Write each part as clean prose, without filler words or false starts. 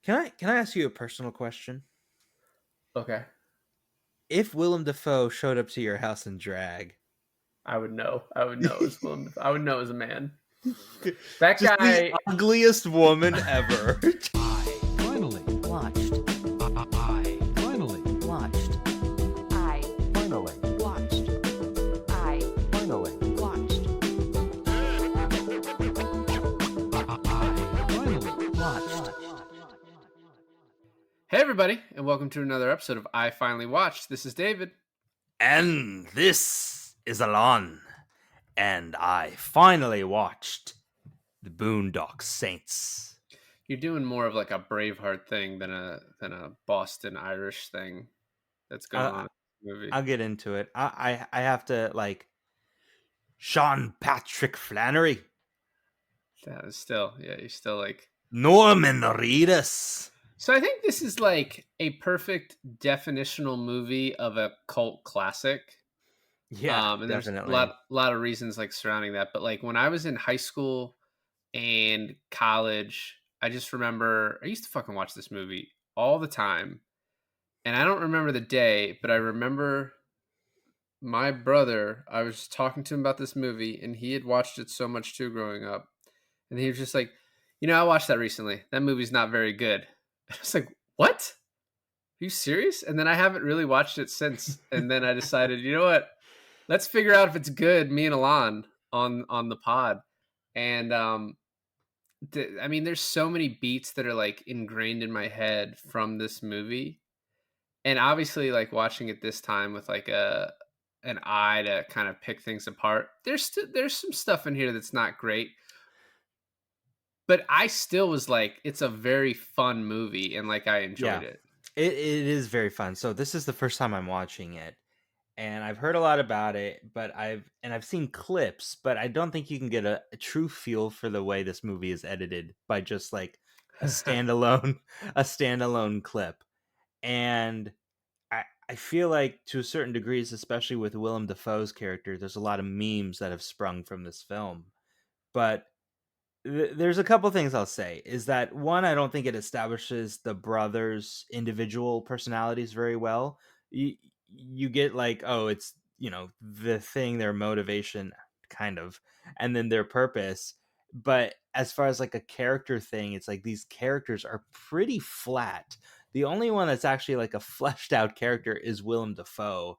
Can I ask you a personal question? Okay. If Willem Dafoe showed up to your house in drag, I would know. I would know as Willem. I would know as a man. That just the guy. ugliest woman ever. I finally Watched. I finally Watched. I finally watched. I finally watched. I finally Watched. Hey, everybody, and welcome to another episode of I Finally Watched. This is David. And this is Alon. And I finally watched the Boondock Saints. You're doing more of like a Braveheart thing than a Boston Irish thing that's going on I, in the movie. I'll get into it. I have to Sean Patrick Flannery, That is still, yeah, you're still like. Norman Reedus. So I think this is like a perfect definitional movie of a cult classic. Yeah, And there's definitely. a lot of reasons like surrounding that. But like when I was in high school and college, I just remember I used to fucking watch this movie all the time. And I don't remember the day, but I remember my brother, I was talking to him about this movie and he had watched it so much too growing up. And he was just like, I watched that recently. That movie's not very good. I was like, what? Are you serious? And then I haven't really watched it since. And then I decided, you know what? Let's figure out if it's good, me and Alon on the pod. And I mean, there's so many beats that are like ingrained in my head from this movie. And obviously, like watching it this time with like an eye to kind of pick things apart. There's some stuff in here that's not great, but I still was like, it's a very fun movie, and like I enjoyed it. It is very fun. So this is the first time I'm watching it, and I've heard a lot about it, but I've seen clips, but I don't think you can get a true feel for the way this movie is edited by just like a standalone clip. And I feel like to a certain degrees, especially with Willem Dafoe's character, there's a lot of memes that have sprung from this film. But there's a couple things I'll say. Is that one, I don't think it establishes the brothers' individual personalities very well. You get like, oh, it's, the thing, their motivation, kind of, and then their purpose. But as far as like a character thing, it's like these characters are pretty flat. The only one that's actually like a fleshed out character is Willem Dafoe.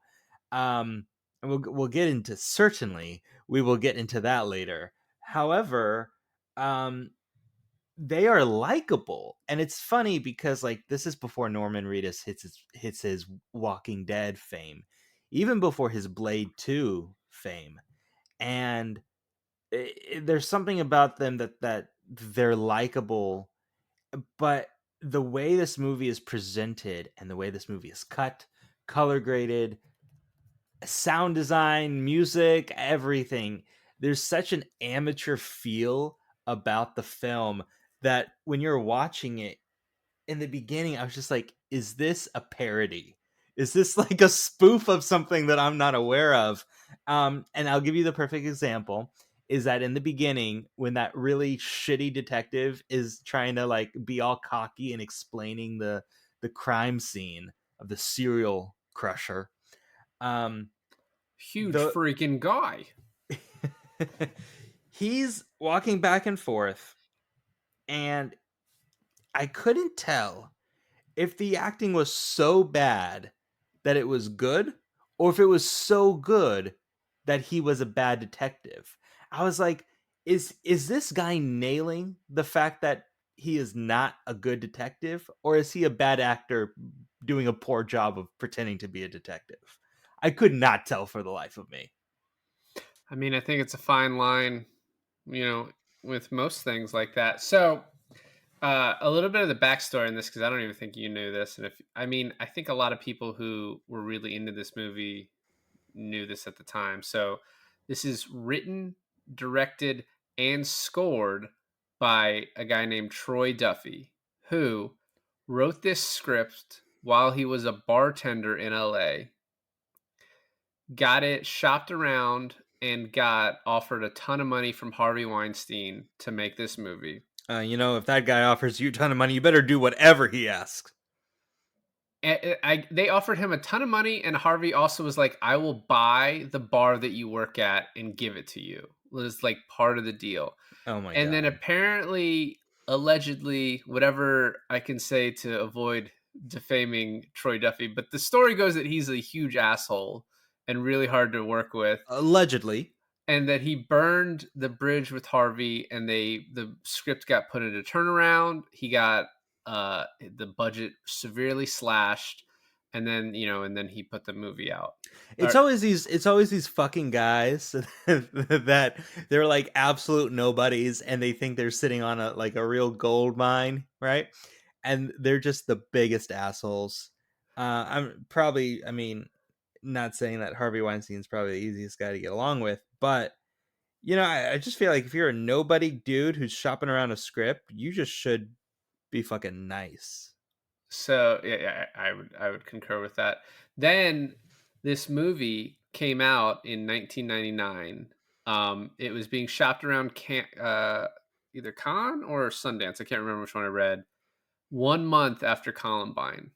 And we'll get into, certainly we will get into that later. However, they are likable, and it's funny because like this is before Norman Reedus hits his Walking Dead fame, even before his Blade 2 fame. And there's something about them that they're likable, but the way this movie is presented and the way this movie is cut, color graded, sound design, music, everything, there's such an amateur feel about the film that when you're watching it in the beginning, I was just like, is this a parody? Is this like a spoof of something that I'm not aware of? And I'll give you the perfect example is that in the beginning, when that really shitty detective is trying to like be all cocky and explaining the crime scene of the serial crusher, Huge the freaking guy. he's walking back and forth, and I couldn't tell if the acting was so bad that it was good, or if it was so good that he was a bad detective. I was like, is this guy nailing the fact that he is not a good detective, or is he a bad actor doing a poor job of pretending to be a detective? I could not tell for the life of me. I mean, I think it's a fine line, you know, with most things like that. So, a little bit of the backstory in this, because I don't even think you knew this. And I think a lot of people who were really into this movie knew this at the time. So, this is written, directed, and scored by a guy named Troy Duffy, who wrote this script while he was a bartender in LA, got it shopped around, and got offered a ton of money from Harvey Weinstein to make this movie. If that guy offers you a ton of money, you better do whatever he asks. They offered him a ton of money, and Harvey also was like, "I will buy the bar that you work at and give it to you." Was like part of the deal. Oh my And then god. apparently, allegedly, whatever I can say to avoid defaming Troy Duffy, but the story goes that he's a huge asshole and really hard to work with, Allegedly. and that he burned the bridge with Harvey, and the script got put into turnaround. He got the budget severely slashed, and then and then he put the movie out. It's always these fucking guys that they're like absolute nobodies and they think they're sitting on a real gold mine, right? And they're just the biggest assholes. I mean, not saying that Harvey Weinstein's probably the easiest guy to get along with, but I just feel like if you're a nobody dude who's shopping around a script, you just should be fucking nice. So yeah, I would concur with that. Then this movie came out in 1999. It was being shopped around either Cannes or Sundance. I can't remember which one I read. 1 month after Columbine,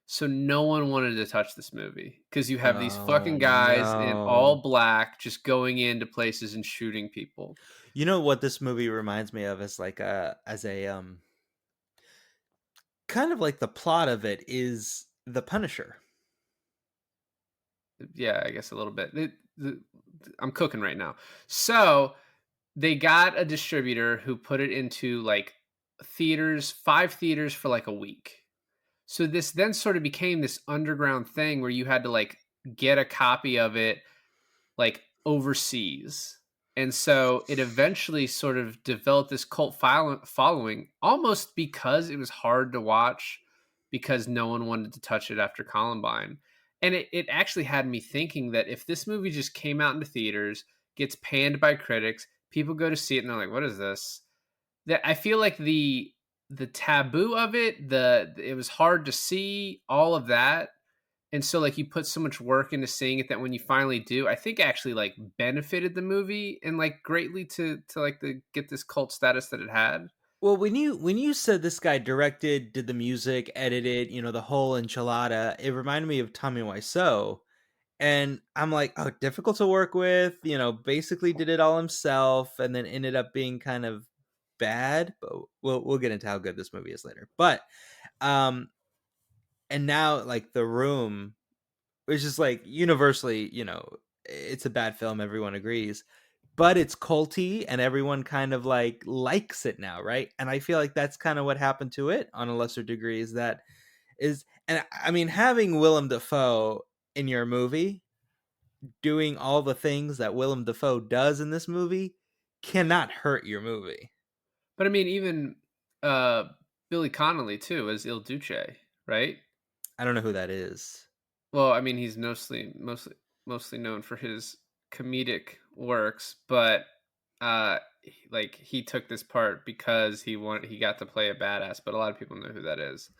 so no one wanted to touch this movie because you have these Oh fucking guys in no. all black just going into places and shooting people. You know what this movie reminds me of as a kind of like the plot of it is The Punisher. Yeah, I guess a little bit. I'm cooking right now. So they got a distributor who put it into like theaters, 5 theaters for like a week. So this then sort of became this underground thing where you had to like get a copy of it like overseas. And so it eventually sort of developed this cult following almost because it was hard to watch because no one wanted to touch it after Columbine. And it actually had me thinking that if this movie just came out into theaters, gets panned by critics, people go to see it and they're like, what is this? That I feel like the taboo of it, it was hard to see, all of that, and so like you put so much work into seeing it that when you finally do, I think actually like benefited the movie and like greatly to like the get this cult status that it had. Well, when you said this guy directed, did the music, edited, the whole enchilada, it reminded me of Tommy Wiseau. And I'm like, oh, difficult to work with, basically did it all himself and then ended up being kind of bad. But we'll get into how good this movie is later. But um and now like The Room, which is like universally, it's a bad film, everyone agrees. But it's culty and everyone kind of like likes it now, right? And I feel like that's kind of what happened to it on a lesser degree and I mean having Willem Dafoe in your movie doing all the things that Willem Dafoe does in this movie cannot hurt your movie. But I mean, even uh Billy Connolly too as Il Duce, right? I don't know who that is. Well, I mean, he's mostly known for his comedic works, but like he took this part because he got to play a badass, but a lot of people know who that is.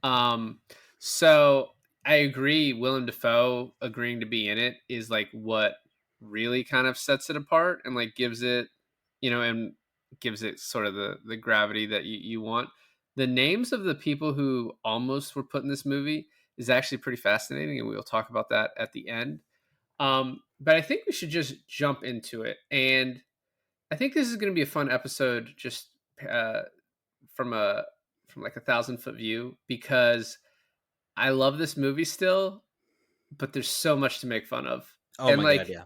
Um, so I agree. Willem Dafoe agreeing to be in it is like what really kind of sets it apart and like and gives it sort of the gravity that you want. The names of the people who almost were put in this movie is actually pretty fascinating, and we'll talk about that at the end. But I think we should just jump into it, and I think this is going to be a fun episode, just uh, from a from like 1,000 foot view, because I love this movie still, but there's so much to make fun of. Oh And my god, like, yeah.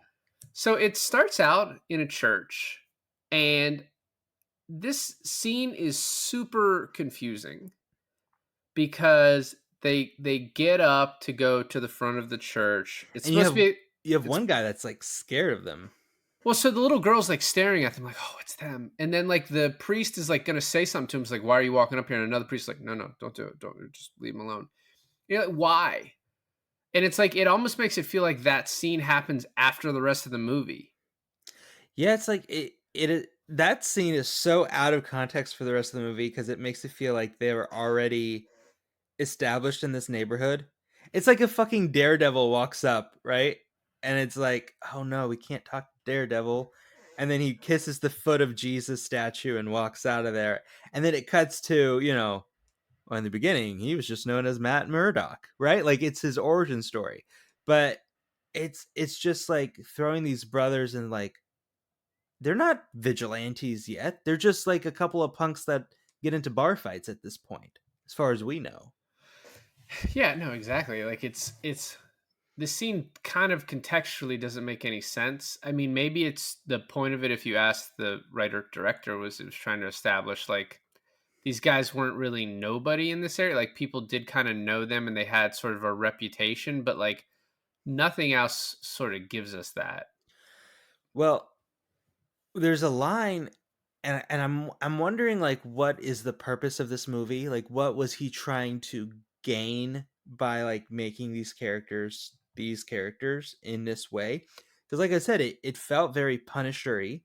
so it starts out in a church, and this scene is super confusing because they get up to go to the front of the church. It's And you supposed to have be you have it's one guy that's like scared of them. well, so the little girl's like staring at them, like, oh, it's them. And then like the priest is like gonna say something to him. He's like, why are you walking up here? And another priest is like, no, no, don't do it. Don't just leave him alone. Like, why? And it's like it almost makes it feel like that scene happens after the rest of the movie. Yeah, it's like that scene is so out of context for the rest of the movie because it makes it feel like they were already established in this neighborhood. It's like a fucking Daredevil walks up, right? And it's like, oh no, we can't talk to Daredevil. and then he kisses the foot of Jesus statue and walks out of there. And then it cuts to, well, in the beginning, he was just known as Matt Murdock, right? Like it's his origin story. But it's just like throwing these brothers in, like, they're not vigilantes yet. They're just like a couple of punks that get into bar fights at this point, as far as we know. Yeah, no, exactly. Like it's the scene kind of contextually doesn't make any sense. I mean, maybe it's the point of it, if you ask the writer director, was it was trying to establish like these guys weren't really nobody in this area. Like people did kind of know them and they had sort of a reputation, but like nothing else sort of gives us that. Well, there's a line, and I'm wondering, like, what is the purpose of this movie? Like, what was he trying to gain by like making these characters in this way? Because like I said, it felt very Punisher-y.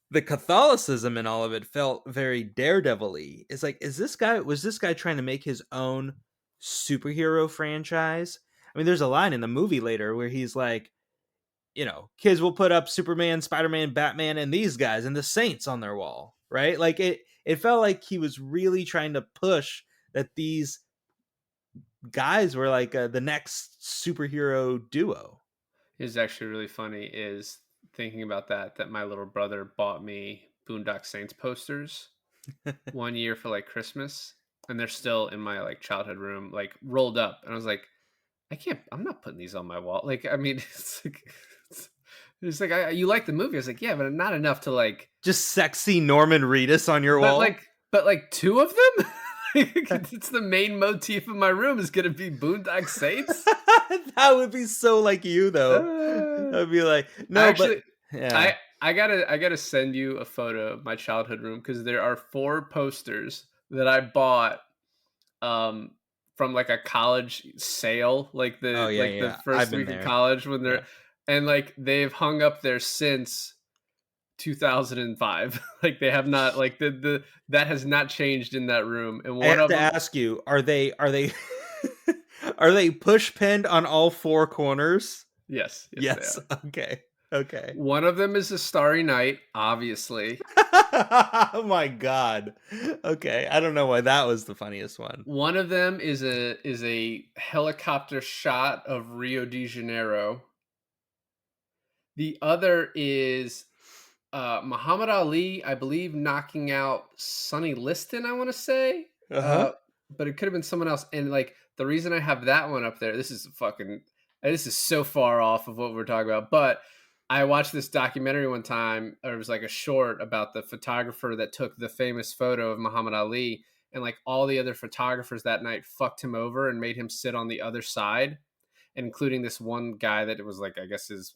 The Catholicism and all of it felt very Daredevil-y. It's like, was this guy trying to make his own superhero franchise? I mean, there's a line in the movie later where he's like, kids will put up Superman, Spider-Man, Batman, and these guys and the Saints on their wall, right? Like it felt like he was really trying to push that these guys were like the next superhero duo. Is actually really funny is thinking about that my little brother bought me Boondock Saints posters one year for like Christmas, and they're still in my like childhood room, like rolled up. And I was like, I'm not putting these on my wall. Like, I mean, you like the movie. I was like, yeah, but not enough to like, Just sexy Norman Reedus on your but wall. like two of them. It's the main motif of my room is gonna be Boondock Saints. That would be so like you, though. I'd be like, no, Actually, but yeah. I gotta send you a photo of my childhood room because there are 4 posters that I bought from like a college sale, like Oh yeah, the yeah. I've first been week of there. college when they're Yeah. and like they've hung up there since 2005. Like they have not, like the that has not changed in that room. And I one have of to them, ask you, are they are they push pinned on all 4 corners? yes, they Yes. are. Okay. Okay. One of them is a Starry Night, obviously. Oh my god. Okay. I don't know why that was the funniest one. One of them is a helicopter shot of Rio de Janeiro. The other is Muhammad Ali, I believe, knocking out Sonny Liston, I want to say. Uh-huh. But it could have been someone else. And like the reason I have that one up there, this is so far off of what we're talking about. But I watched this documentary one time, or it was like a short about the photographer that took the famous photo of Muhammad Ali. And like all the other photographers that night fucked him over and made him sit on the other side, including this one guy that it was like, I guess, his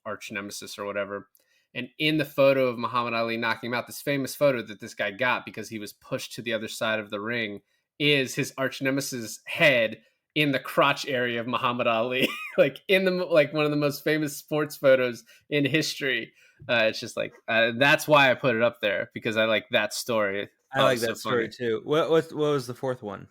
arch nemesis or whatever. And in the photo of Muhammad Ali knocking him out, this famous photo that this guy got because he was pushed to the other side of the ring, is his arch nemesis head in the crotch area of Muhammad Ali, like in the like one of the most famous sports photos in history. It's just like that's why I put it up there, because I like that story. I like So that story funny. too. What was the 4th one?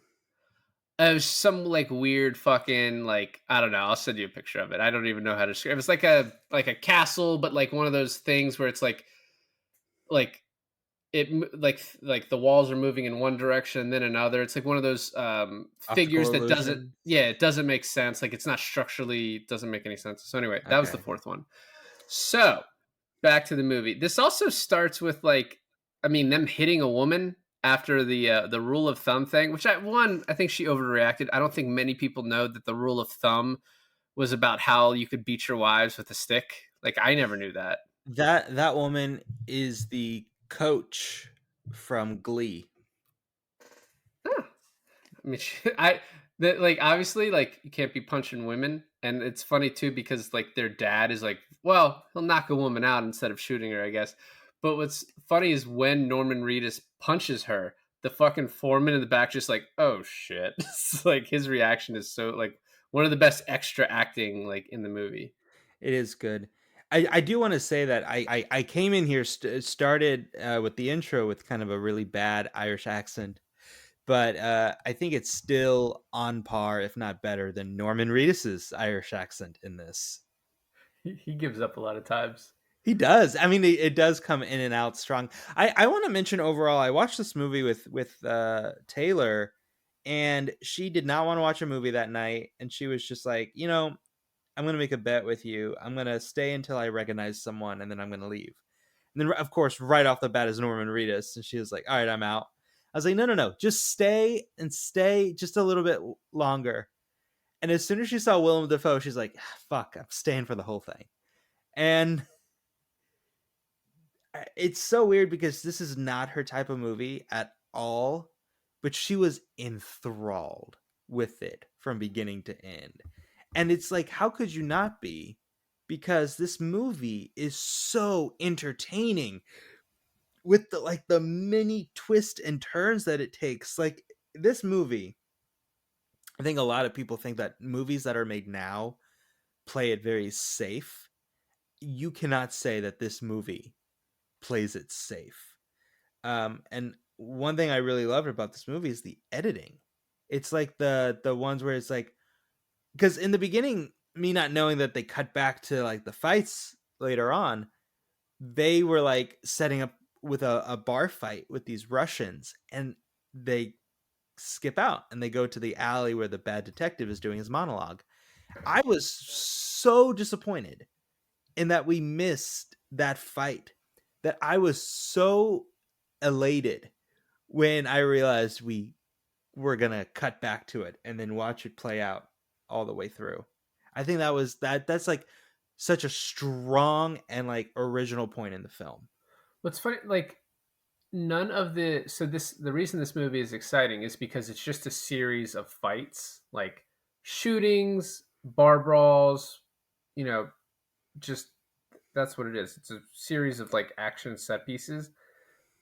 It was some like weird fucking, like, I don't know. I'll send you a picture of it. I don't even know how to describe. It was like a castle, but like one of those things where it's like it like the walls are moving in one direction and then another. It's like one of those figures Optical that doesn't, illusion? yeah, it doesn't make sense. Like it's not structurally, it doesn't make any sense. So anyway, that was the Okay. 4th one. So back to the movie. This also starts with like, I mean, them hitting a woman after the rule of thumb thing, which I think she overreacted. I don't think many people know that the rule of thumb was about how you could beat your wives with a stick. Like I never knew that. That woman is the coach from Glee. Huh. I mean, like obviously, like you can't be punching women, and it's funny too because like their dad is like, well, he'll knock a woman out instead of shooting her, I guess. But what's funny is when Norman Reedus punches her, the fucking foreman in the back just like, oh shit. It's like his reaction is so like one of the best extra acting like in the movie. It is good. I do want to say that I came in here, started with the intro with kind of a really bad Irish accent, but I think it's still on par, if not better, than Norman Reedus's Irish accent in this. He gives up a lot of times. He does. I mean, it does come in and out strong. I want to mention overall, I watched this movie with Taylor, and she did not want to watch a movie that night, and she was just like, I'm gonna make a bet with you. I'm gonna stay until I recognize someone, and then I'm gonna leave. And then, of course, right off the bat is Norman Reedus, and she was like, "All right, I'm out." I was like, "No, no, no, just stay and stay just a little bit longer." And as soon as she saw Willem Dafoe, she's like, "Fuck, I'm staying for the whole thing." And it's so weird because this is not her type of movie at all, but she was enthralled with it from beginning to end. And it's like, how could you not be? Because this movie is so entertaining with the many twists and turns that it takes. Like this movie, I think a lot of people think that movies that are made now play it very safe. You cannot say that this movie plays it safe. And one thing I really loved about this movie is the editing. It's like the ones where it's like, because in the beginning, me not knowing that they cut back to like the fights later on, they were like setting up with a bar fight with these Russians, and they skip out and they go to the alley where the bad detective is doing his monologue. I was so disappointed in that we missed that fight, that I was so elated when I realized we were gonna cut back to it and then watch it play out all the way through. I think that's like such a strong and like original point in the film. What's funny, like none of the reason this movie is exciting is because it's just a series of fights, like shootings, bar brawls, you know, just that's what it is. It's a series of like action set pieces,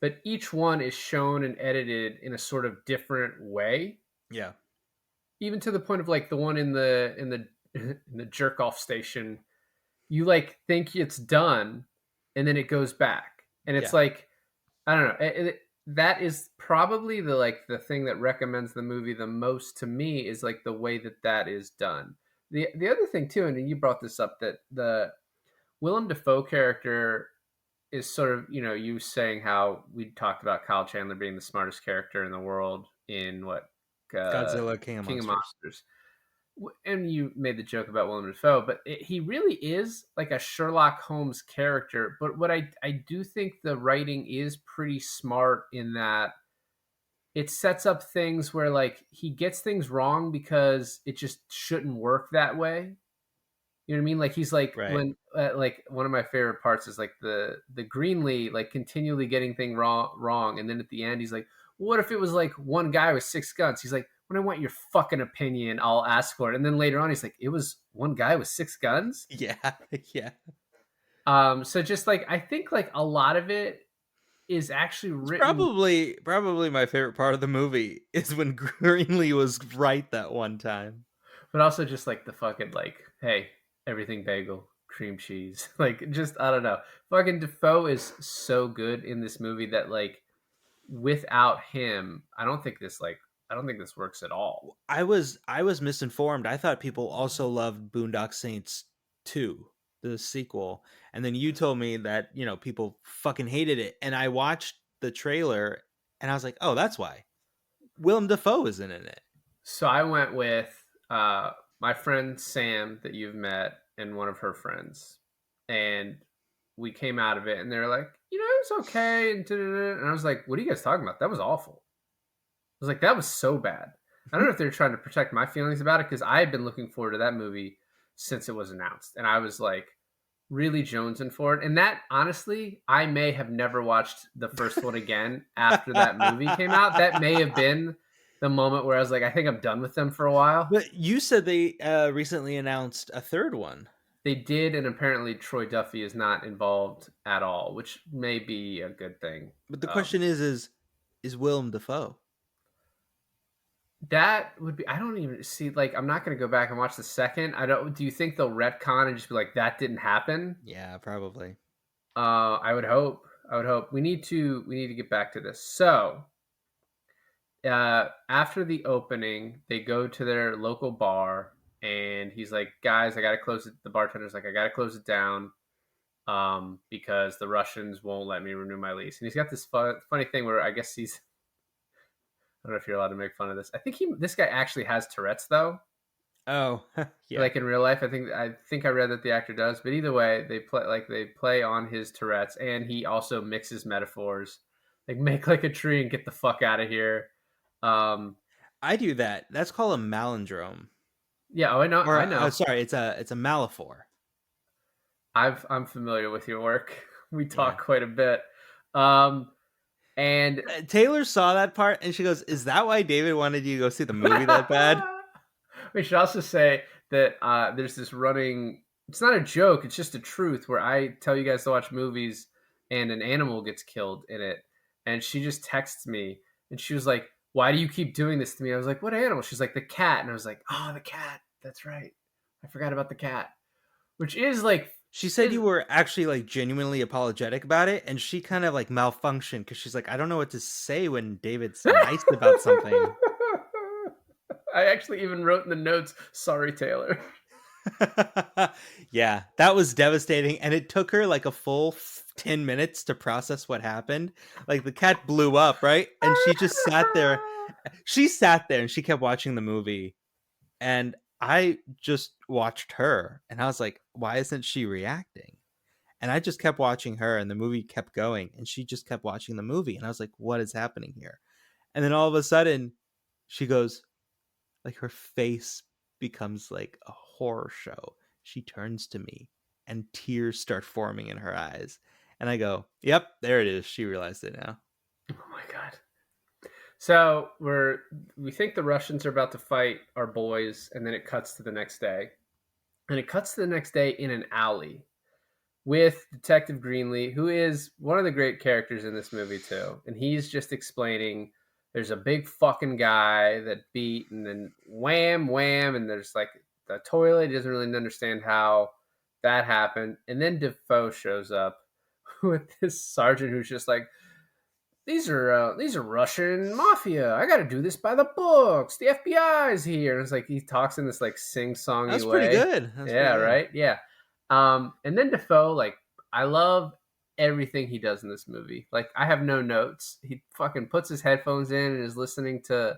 but each one is shown and edited in a sort of different way, Yeah. even to the point of like the one in the in the jerk off station. You like think it's done, and then it goes back, and it's Yeah. like I don't know. That is probably the thing that recommends the movie the most to me is like the way that that is done. The other thing too, and you brought this up, that the Willem Dafoe character is sort of, you saying how we talked about Kyle Chandler being the smartest character in the world in what, uh, Godzilla King of King of Monsters. Monsters. And you made the joke about Willem Dafoe, but he really is like a Sherlock Holmes character. But what I do think the writing is pretty smart in that it sets up things where like he gets things wrong because it just shouldn't work that way. You know what I mean? Like he's like Right. when like one of my favorite parts is like the Greenlee like continually getting thing wrong, and then at the end he's like, "What if it was like one guy with six guns?" He's like, "When I want your fucking opinion, I'll ask for it." And then later on, he's like, "It was one guy with six guns." Yeah. Yeah. So just like I think like a lot of it is actually It's written, probably my favorite part of the movie is when Greenlee was right that one time. but also just like the fucking like, hey, everything bagel, cream cheese, like just I don't know. Fucking Defoe is so good in this movie that like without him, I don't think this works at all. I was misinformed. I thought people also loved Boondock Saints 2, the sequel. And then you told me that, people fucking hated it. And I watched the trailer and I was like, "Oh, that's why. Willem Dafoe isn't in it." So I went with my friend Sam that you've met and one of her friends, and we came out of it, and they're like, it's okay, and da-da-da. And I was like, what are you guys talking about? That was awful. I was like, that was so bad. I don't know if they're trying to protect my feelings about it because I had been looking forward to that movie since it was announced, and I was like really jonesing for it. And that honestly, I may have never watched the first one again after that movie came out. That may have been the moment where I was like, I think I'm done with them for a while. But you said they recently announced a third one. They did, and apparently Troy Duffy is not involved at all, which may be a good thing. But the question is Willem Dafoe? That would be. I don't even see. Like, I'm not going to go back and watch the second. I don't. Do you think they'll retcon and just be like that didn't happen? Yeah, probably. I would hope. I would hope. We need to get back to this. So, after the opening, they go to their local bar, and he's like, "Guys, I got to close it." The bartender's like, "I got to close it down." because the Russians won't let me renew my lease. And he's got this funny thing where I guess he's, I don't know if you're allowed to make fun of this. I think this guy actually has Tourette's though. Oh, yeah. Like in real life, I think I read that the actor does. But either way, they play on his Tourette's, and he also mixes metaphors, like make like a tree and get the fuck out of here. Um, I do that. That's called a malindrome. yeah, oh, I know, Or I know. sorry, it's a malaphor. I'm familiar with your work. We Yeah. talk quite a bit. Um, and Taylor saw that part and she goes, "Is that why David wanted you to go see the movie that bad?" we should also say that there's this running. It's not a joke. It's just a truth where I tell you guys to watch movies and an animal gets killed in it, and she just texts me and she was like, "Why do you keep doing this to me?" I was like, "What animal?" She's like, "The cat," and I was like, "Oh, the cat. That's right. I forgot about the cat." Which is like She said you were actually like genuinely apologetic about it, and she kind of like malfunctioned because she's like, "I don't know what to say when David's nice about something." I actually even wrote in the notes, "Sorry, Taylor." Yeah, that was devastating, and it took her like a full 10 minutes to process what happened. Like the cat blew up, right? And she just sat there. She sat there and she kept watching the movie, and I just watched her, and I was like, "Why isn't she reacting?" And I just kept watching her, and the movie kept going, and she just kept watching the movie, and I was like, "What is happening here?" And then all of a sudden, she goes, like her face becomes like a horror show. She turns to me and tears start forming in her eyes. And I go, "Yep, there it is. She realized it now." Oh my god. So we think the Russians are about to fight our boys, and then it cuts to the next day. And it cuts to the next day in an alley with Detective Greenlee, who is one of the great characters in this movie too. And he's just explaining there's a big fucking guy that beat, and then wham wham, and there's like the toilet. He doesn't really understand how that happened. And then Defoe shows up with this sergeant who's just like, these are Russian mafia. I got to do this by the books. The FBI's here. And it's like he talks in this like That sing-songy was pretty way. good. That was Yeah, pretty good. right. Yeah. And then Defoe, like, I love everything he does in this movie. Like, I have no notes. He fucking puts his headphones in and is listening to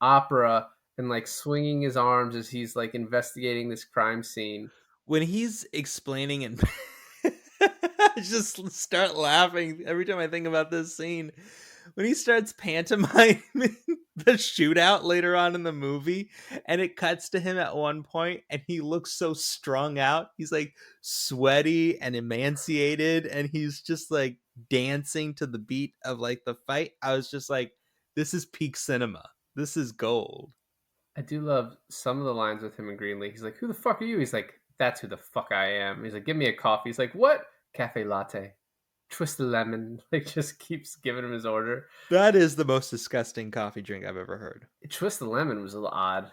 opera and like swinging his arms as he's like investigating this crime scene. When he's explaining and I just start laughing every time I think about this scene. When he starts pantomiming the shootout later on in the movie, and it cuts to him at one point, and he looks so strung out. He's like sweaty and emaciated, and he's just like dancing to the beat of like the fight. I was just like, this is peak cinema. This is gold. I do love some of the lines with him and Greenlee. He's like, "Who the fuck are you?" He's like, "That's who the fuck I am." He's like, "Give me a coffee." He's like, "What?" "Cafe latte. Twist the lemon." Like, just keeps giving him his order. That is the most disgusting coffee drink I've ever heard. Twist the lemon was a little odd.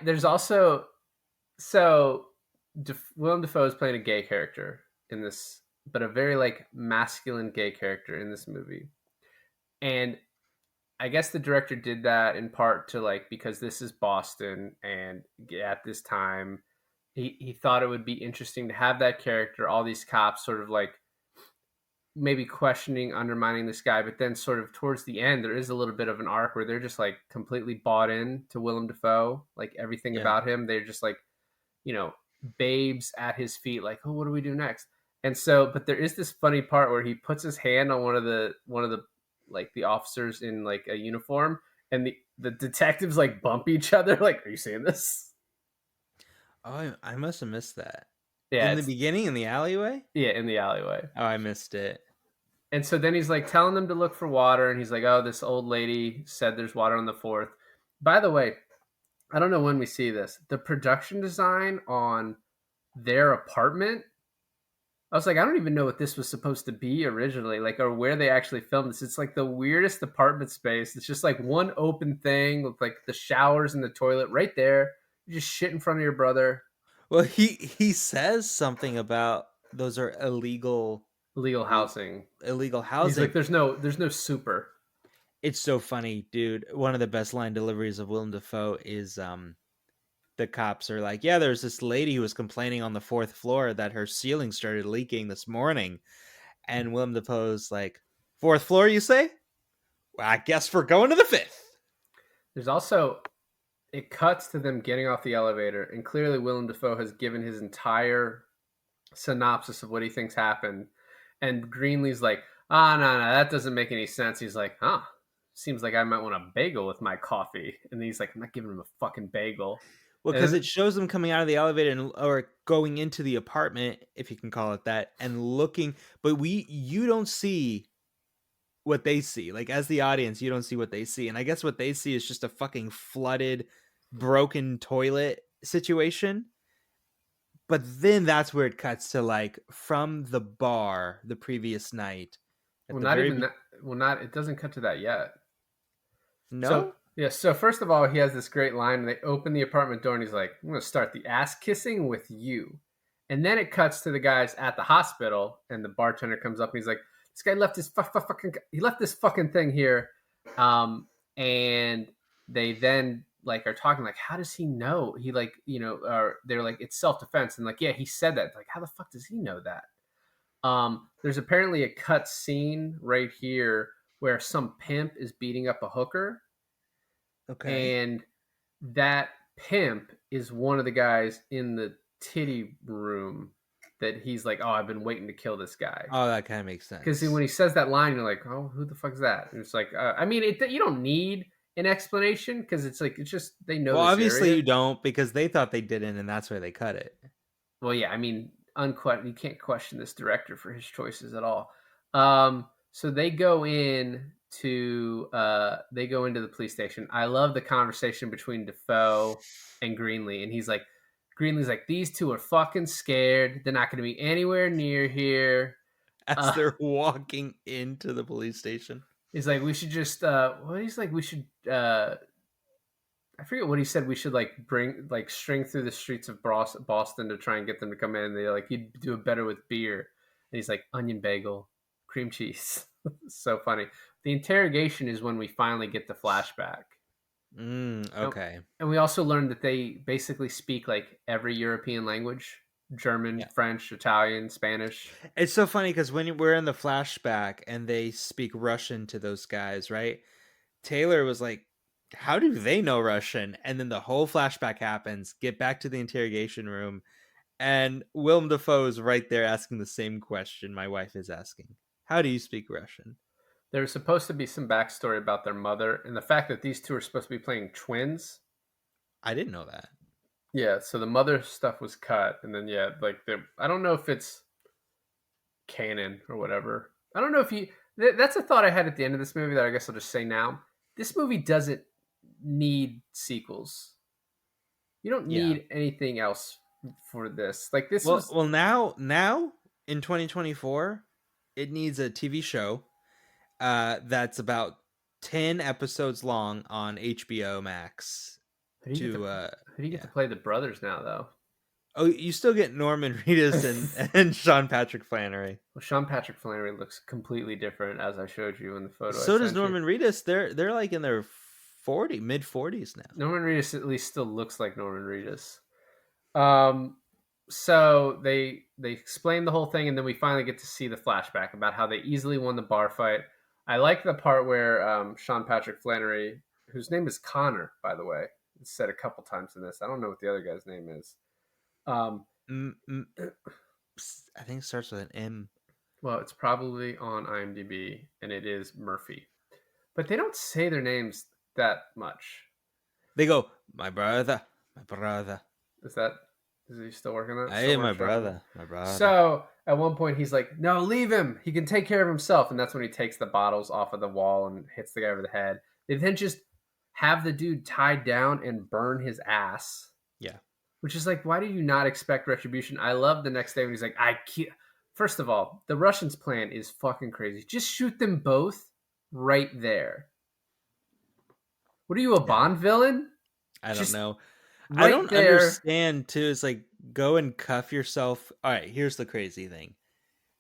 There's also, so Willem Dafoe is playing a gay character in this, but a very like masculine gay character in this movie. And I guess the director did that in part to like, because this is Boston, and at this time he thought it would be interesting to have that character, all these cops sort of like maybe questioning, undermining this guy, but then sort of towards the end there is a little bit of an arc where they're just like completely bought in to Willem Dafoe, like everything Yeah. about him. They're just like, you know, babes at his feet, like, "Oh, what do we do next?" And so, but there is this funny part where he puts his hand on one of the like the officers in like a uniform, and the detectives like bump each other. Like, "Are you seeing this?" Oh, I must have missed that. Yeah, In the it's beginning, in the alleyway? yeah, in the alleyway. Oh, I missed it. And so then he's like telling them to look for water, and he's like, "Oh, this old lady said there's water on the fourth." By the way, I don't know when we see this. The production design on their apartment, I was like, I don't even know what this was supposed to be originally, like, or where they actually filmed this. It's like the weirdest apartment space. It's just like one open thing with like the showers and the toilet right there. You just shit in front of your brother. Well, he says something about those are illegal Illegal housing. illegal He's housing. like, there's no super. It's so funny, dude. One of the best line deliveries of Willem Dafoe is the cops are like, yeah, there's this lady who was complaining on the 4th floor that her ceiling started leaking this morning. And Willem Dafoe's like, 4th floor, you say? Well, I guess we're going to the 5th. There's also, it cuts to them getting off the elevator, and clearly Willem Dafoe has given his entire synopsis of what he thinks happened. And Greenlee's like, no, that doesn't make any sense. He's like, seems like I might want a bagel with my coffee. And he's like, I'm not giving him a fucking bagel. Well, And because then, it shows them coming out of the elevator or going into the apartment, if you can call it that, and looking. But you don't see what they see. Like, as the audience, you don't see what they see. And I guess what they see is just a fucking flooded, broken toilet situation. But then that's where it cuts to, like, from the bar the previous night. At well, the not very even that. Well, not, it doesn't cut to that yet. So, No? yeah, so first of all, he has this great line, and they open the apartment door, and he's like, I'm going to start the ass kissing with you. And then it cuts to the guys at the hospital, and the bartender comes up, and he's like, this guy left his he left this fucking thing here. And they then like are talking like, how does he know? He like, or they're like, it's self-defense. And like, yeah, he said that. Like, how the fuck does he know that? There's apparently a cut scene right here where some pimp is beating up a hooker, Okay. and that pimp is one of the guys in the titty room that he's like, oh, I've been waiting to kill this guy. Oh, that kind of makes Because sense. when he says that line, you're like, oh, who the fuck is that? And it's like, I mean, you don't need an explanation because it's like, it's just, they know Well, this obviously area. you don't, because they thought they didn't, and that's why they cut it. Well, yeah, I mean, you can't question this director for his choices at all. So they go in they go into the police station. I love the conversation between Defoe and Greenlee, and Greenlee's like, these two are fucking scared. They're not going to be anywhere near here. As Uh, they're walking into the police station. he's like, we should just he's like, we should I forget what he said. We should string through the streets of Boston to try and get them to come in. They're like, you'd do it better with beer. And he's like, onion bagel, cream cheese. So funny. The interrogation is when we finally get the flashback. Okay. And we also learned that they basically speak like every European language: German, Yeah. French, Italian, Spanish. It's so funny because when we're in the flashback and they speak Russian to those guys, right? Taylor was like, how do they know Russian? And then the whole flashback happens, get back to the interrogation room, and Willem Dafoe is right there asking the same question my wife is asking. How do you speak Russian? There's supposed to be some backstory about their mother and the fact that these two are supposed to be playing twins. I didn't know that. Yeah, so the mother stuff was cut, and then I don't know if it's canon or whatever. I don't know if that's a thought I had at the end of this movie that I guess I'll just say now. This movie doesn't need sequels. You don't Yeah. need anything else for this. Like this Well, was well, now in 2024, it needs a TV show that's about 10 episodes long on HBO Max. Who do you get to play the brothers now though? Oh, you still get Norman Reedus and Sean Patrick Flannery. Well, Sean Patrick Flannery looks completely different as I showed you in the photo. So I does sent you. Norman Reedus. They're like in their mid 40s now. Norman Reedus at least still looks like Norman Reedus. So they explain the whole thing, and then we finally get to see the flashback about how they easily won the bar fight. I like the part where Sean Patrick Flannery, whose name is Connor, by the way, it's said a couple times in this. I don't know what the other guy's name is. I think it starts with an M. Well, it's probably on IMDb, and it is Murphy. But they don't say their names that much. They go, my brother, my brother. Is he still working on that? Hey, my brother, my brother. So at one point he's like, no, leave him. He can take care of himself. And that's when he takes the bottles off of the wall and hits the guy over the head. They then just have the dude tied down and burn his ass. Yeah. Which is like, why do you not expect retribution? I love the next day when he's like, I can't. First of all, the Russians' plan is fucking crazy. Just shoot them both right there. What are you, a Bond villain? I don't know. Right I don't there. understand too. It's like, go and cuff yourself. All right, here's the crazy thing.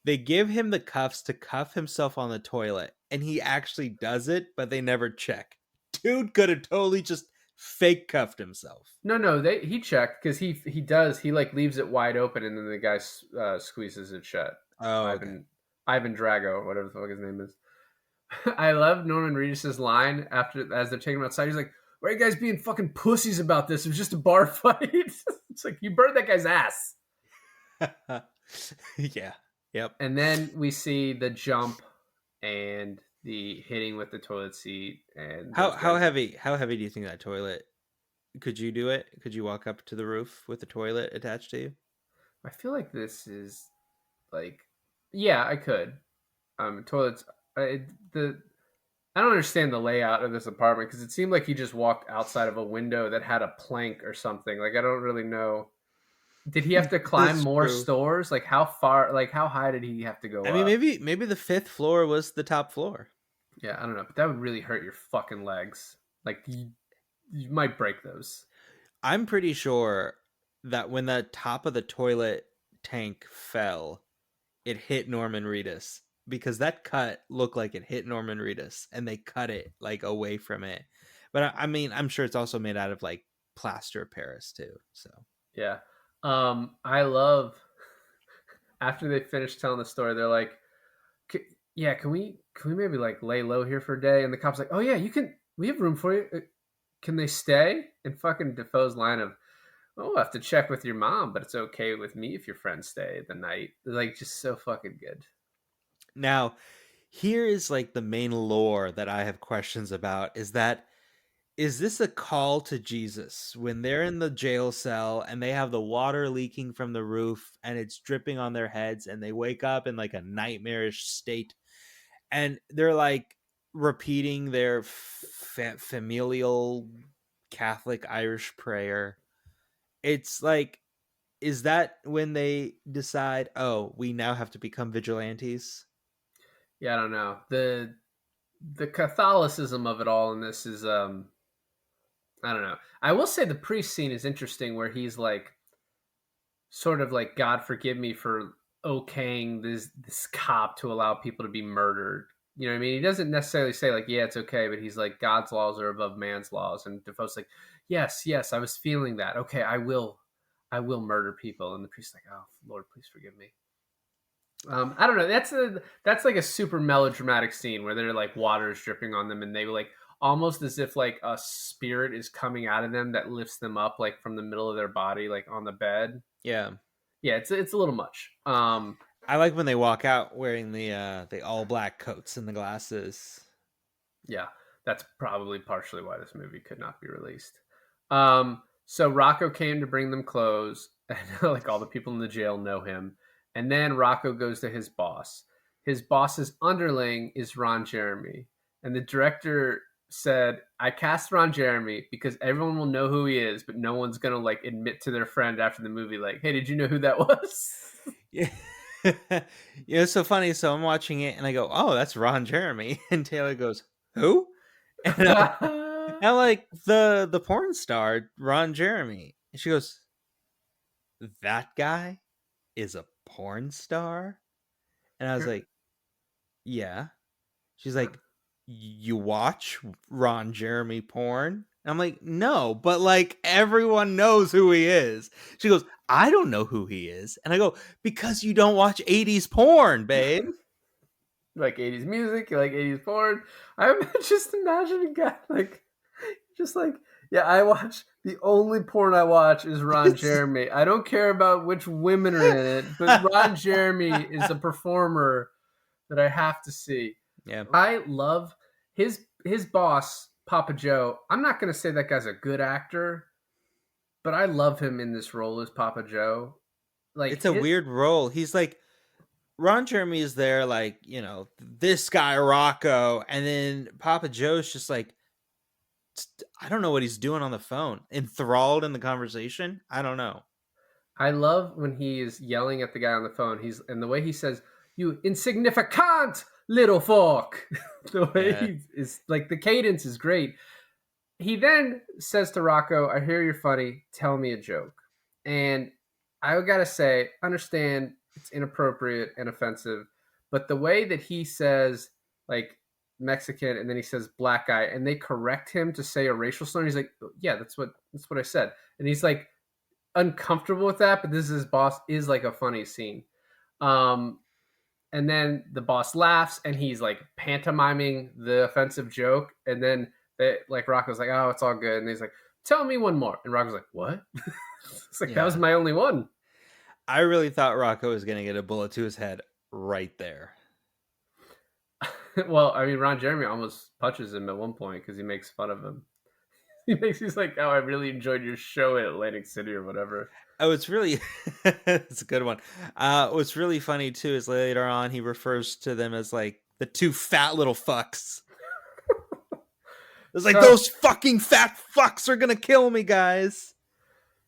They give him the cuffs to cuff himself on the toilet, and he actually does it, but they never check. Dude could have totally just fake cuffed himself. No, he checked because he like leaves it wide open and then the guy squeezes it shut. Oh, okay. Ivan Drago, whatever the fuck his name is. I love Norman Reedus's line after as they're taking him outside. He's like, "Why are you guys being fucking pussies about this? It was just a bar fight." It's like you burned that guy's ass. Yeah. Yep. And then we see the jump and the hitting with the toilet seat. And How those how guys- heavy how heavy do you think that toilet? Could you do it? Could you walk up to the roof with the toilet attached to you? I feel like this is like, yeah, I could. Toilets. The I don't understand the layout of this apartment because it seemed like he just walked outside of a window that had a plank or something. Like I don't really know. Did he have to climb That's more true. stores? Like how far? Like how high did he have to go I mean, up? maybe the 5th floor was the top floor. Yeah, I don't know, but that would really hurt your fucking legs. Like you might break those. I'm pretty sure that when the top of the toilet tank fell, it hit Norman Reedus because that cut looked like it hit Norman Reedus and they cut it like away from it. But I mean, I'm sure it's also made out of like plaster of Paris too. So Yeah. I love after they finish telling the story, they're like, "Yeah, can we maybe like lay low here for a day?" And the cop's like, "Oh yeah, you can. We have room for you. Can they stay?" And fucking Defoe's line of, "Oh, we'll have to check with your mom, but it's okay with me if your friends stay the night." Like just so fucking good. now, here is like the main lore that I have questions about is this a call to Jesus when they're in the jail cell and they have the water leaking from the roof and it's dripping on their heads and they wake up in like a nightmarish state and they're like repeating their familial Catholic Irish prayer? It's like, is that when they decide, oh, we now have to become vigilantes? Yeah, I don't know. The Catholicism of it all in this is I don't know. I will say the priest scene is interesting where he's like sort of like God forgive me for okaying this cop to allow people to be murdered. You know what I mean? He doesn't necessarily say like, yeah, it's okay, but he's like God's laws are above man's laws. And Defoe's like, yes, I was feeling that. Okay, I will murder people. And the priest's like, oh Lord, please forgive me. I don't know. That's like a super melodramatic scene where they're like water is dripping on them, and they like almost as if like a spirit is coming out of them that lifts them up like from the middle of their body, like on the bed. Yeah. Yeah, it's a little much. I like when they walk out wearing the all black coats and the glasses. Yeah, that's probably partially why this movie could not be released. So Rocco came to bring them clothes, and like all the people in the jail know him. And then Rocco goes to his boss. His boss's underling is Ron Jeremy, and the director said, "I cast Ron Jeremy because everyone will know who he is, but no one's gonna like admit to their friend after the movie, like, hey, did you know who that was?" Yeah. It's so funny. So I'm watching it and I go, oh, that's Ron Jeremy. And Taylor goes, who? And I'm like, the porn star, Ron Jeremy. And she goes, that guy is a porn star? And I was like, yeah. She's like, you watch Ron Jeremy porn? And I'm like, no, but like everyone knows who he is. She goes, I don't know who he is. And I go, because you don't watch 80s porn, babe. Like 80s music, you like 80s porn. Just imagine a guy like, just like, yeah, I watch, the only porn I watch is Ron Jeremy. I don't care about which women are in it, but Ron Jeremy is a performer that I have to see. Yeah. I love his boss, Papa Joe. I'm not going to say that guy's a good actor, but I love him in this role as Papa Joe. Like It's a weird role. He's like, Ron Jeremy is there, like, this guy, Rocco. And then Papa Joe's just like, I don't know what he's doing on the phone. Enthralled in the conversation? I don't know. I love when he is yelling at the guy on the phone. And the way he says, "You insignificant little fuck." The way he is like, the cadence is great. He then says to Rocco, "I hear you're funny. Tell me a joke." And I gotta say, understand it's inappropriate and offensive, but the way that he says, like, Mexican, and then he says black guy, and they correct him to say a racial slur. And he's like, yeah, that's what I said. And he's like uncomfortable with that, but this is his boss is like a funny scene. Um, and then the boss laughs, and he's like pantomiming the offensive joke, and then like Rocco's like, oh, it's all good, and he's like, tell me one more, and Rocco's like, what? It's like, that was Yeah. my only one. I really thought Rocco was gonna get a bullet to his head right there. Well, I mean, Ron Jeremy almost punches him at one point because he makes fun of him. He's like, oh, I really enjoyed your show at Atlantic City or whatever. Oh, it's really it's a good one. What's really funny too is later on he refers to them as like the two fat little fucks. It's like, So- those fucking fat fucks are gonna kill me, guys.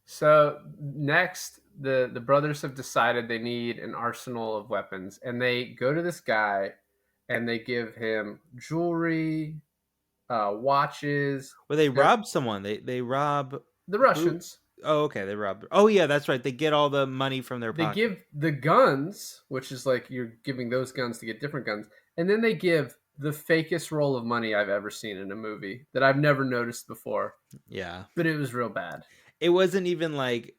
So next, the brothers have decided they need an arsenal of weapons, and they go to this guy, and they give him jewelry, watches. Well, they They're- rob someone. They rob. The Russians. Oh, okay. They rob. Oh, yeah, that's right. They get all the money from their They pocket. give the guns, which is like you're giving those guns to get different guns, and then they give the fakest roll of money I've ever seen in a movie that I've never noticed before. Yeah, But it was real bad. it wasn't even like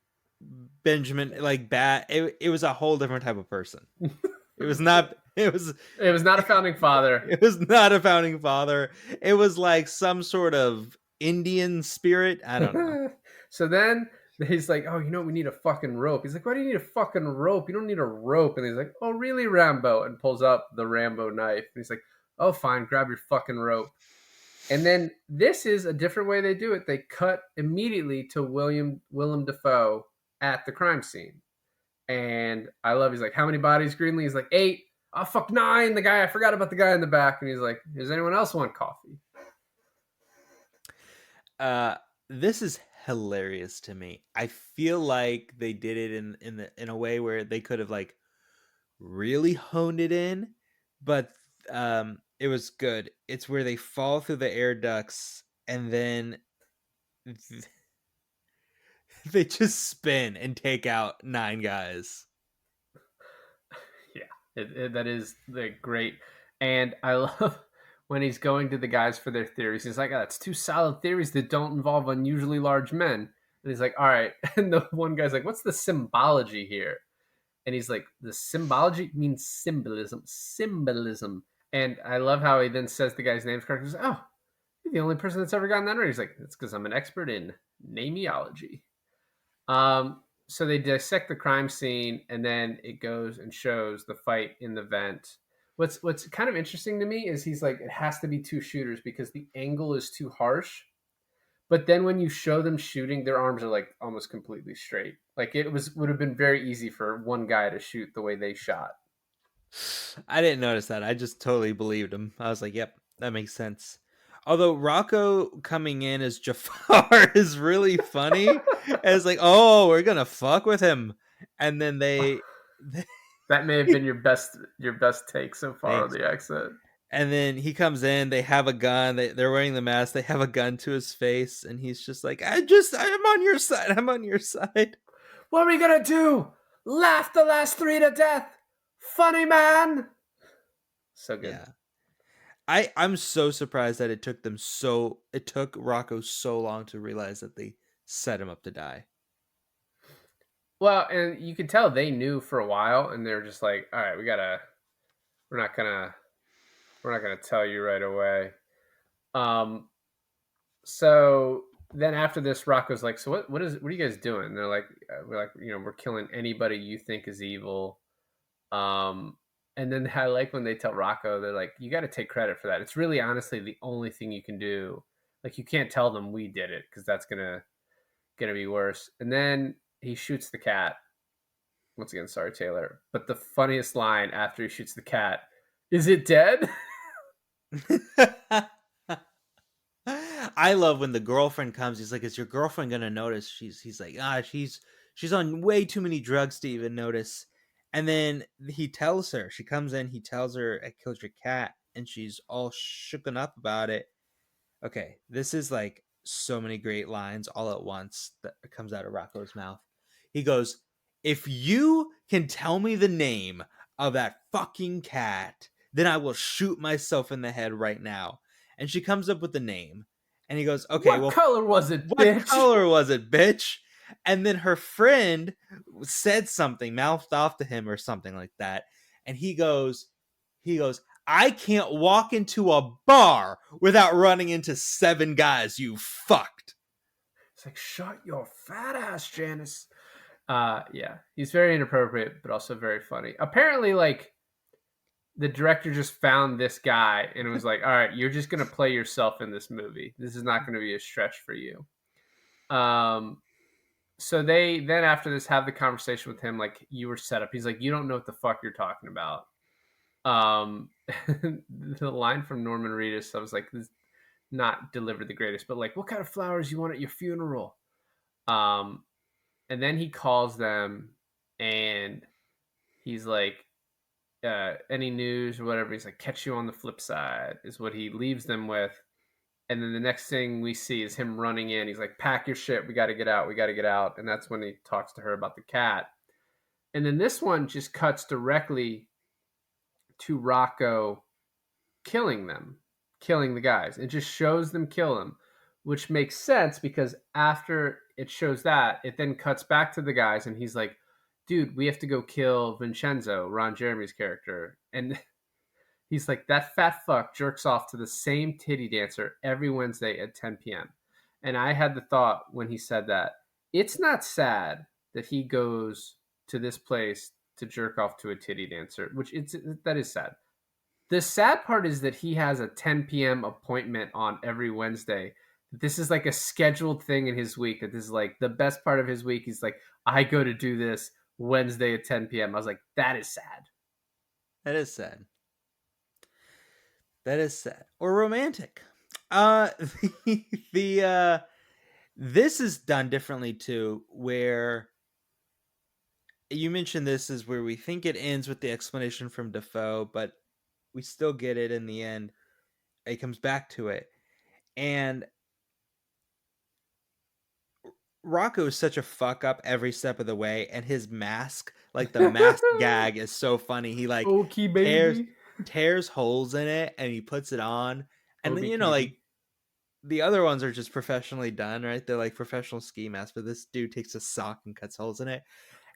Benjamin, like bad. It was a whole different type of person. It was not. It was not a founding father. It was not a founding father. It was like some sort of Indian spirit. I don't know. So then he's like, oh, we need a fucking rope. He's like, why do you need a fucking rope? You don't need a rope. And he's like, oh, really, Rambo? And pulls up the Rambo knife. And he's like, oh, fine, grab your fucking rope. And then this is a different way they do it. They cut immediately to Willem Dafoe at the crime scene. And I love, he's like, how many bodies, Greenlee? He's like, 8. Oh, fuck, 9. I forgot about the guy in the back. And he's like, does anyone else want coffee? This is hilarious to me. I feel like they did it in a way where they could have like really honed it in, but it was good. It's where they fall through the air ducts and then they just spin and take out 9 guys. That is great. And I love when he's going to the guys for their theories. He's like, oh, that's 2 solid theories that don't involve unusually large men. And he's like, all right. And the one guy's like, what's the symbology here? And he's like, the symbology means symbolism. And I love how he then says the guy's name's correct. He's like, oh, you're the only person that's ever gotten that right. He's like, it's because I'm an expert in nameology. So they dissect the crime scene, and then it goes and shows the fight in the vent. What's kind of interesting to me is he's like, it has to be 2 shooters because the angle is too harsh. But then when you show them shooting, their arms are like almost completely straight. Like would have been very easy for one guy to shoot the way they shot. I didn't notice that. I just totally believed him. I was like, yep, that makes sense. Although Rocco coming in as Jafar is really funny. It's like, oh, we're gonna fuck with him, and then they that may have been your best take so far Thanks. on the accent. And then he comes in. They have a gun. They're wearing the mask. They have a gun to his face, and he's just like, I'm on your side. I'm on your side. What are we gonna do? Laugh the last 3 to death? Funny man. So good. Yeah. I'm so surprised that it took Rocco so long to realize that they set him up to die. Well, and you can tell they knew for a while, and they're just like, all right, we're not gonna tell you right away. So then after this, Rocco's like, so what are you guys doing? And they're like, we're killing anybody you think is evil. And then I like when they tell Rocco, they're like, you got to take credit for that. It's really honestly the only thing you can do. Like, you can't tell them we did it because that's gonna be worse. And then he shoots the cat. Once again, sorry, Taylor. But the funniest line after he shoots the cat, is it dead? I love when the girlfriend comes. He's like, is your girlfriend gonna notice? He's like, she's on way too many drugs to even notice. And then he tells her, she comes in, he tells her, I killed your cat, and she's all shooken up about it. Okay, this is like so many great lines all at once that comes out of Rocco's mouth. He goes, if you can tell me the name of that fucking cat, then I will shoot myself in the head right now. And she comes up with the name. And he goes, okay, What well, color was it, what bitch? color was it, bitch? And then her friend said something, mouthed off to him or something like that. And he goes, I can't walk into a bar without running into 7 guys, you fucked. It's like, shut your fat ass, Janice. Yeah, he's very inappropriate, but also very funny. Apparently, like, the director just found this guy and was like, all right, you're just going to play yourself in this movie. This is not going to be a stretch for you. So they then after this have the conversation with him, like, you were set up. He's like, you don't know what the fuck you're talking about. The line from Norman Reedus, I was like, this is not delivered the greatest, but like, what kind of flowers you want at your funeral? And then he calls them and he's like, any news or whatever. He's like, catch you on the flip side is what he leaves them with. And then the next thing we see is him running in. He's like, pack your shit. We got to get out. We got to get out. And that's when he talks to her about the cat. And then this one just cuts directly to Rocco killing the guys. It just shows them kill them, which makes sense because after it shows that, it then cuts back to the guys and he's like, dude, we have to go kill Vincenzo, Ron Jeremy's character. And he's like, that fat fuck jerks off to the same titty dancer every Wednesday at 10 p.m. And I had the thought when he said that, it's not sad that he goes to this place to jerk off to a titty dancer, that is sad. The sad part is that he has a 10 p.m. appointment on every Wednesday. This is like a scheduled thing in his week. That this is like the best part of his week. He's like, I go to do this Wednesday at 10 p.m. I was like, that is sad. That is sad. That is sad. Or romantic. The this is done differently too, where you mentioned this is where we think it ends with the explanation from Defoe, but we still get it in the end. It comes back to it. And Rocco is such a fuck up every step of the way, and his mask, like the mask gag, is so funny. He like Okay, baby. tears holes in it, and he puts it on, and then OBKB. like the other ones are just professionally done, right? They're like professional ski masks, but this dude takes a sock and cuts holes in it,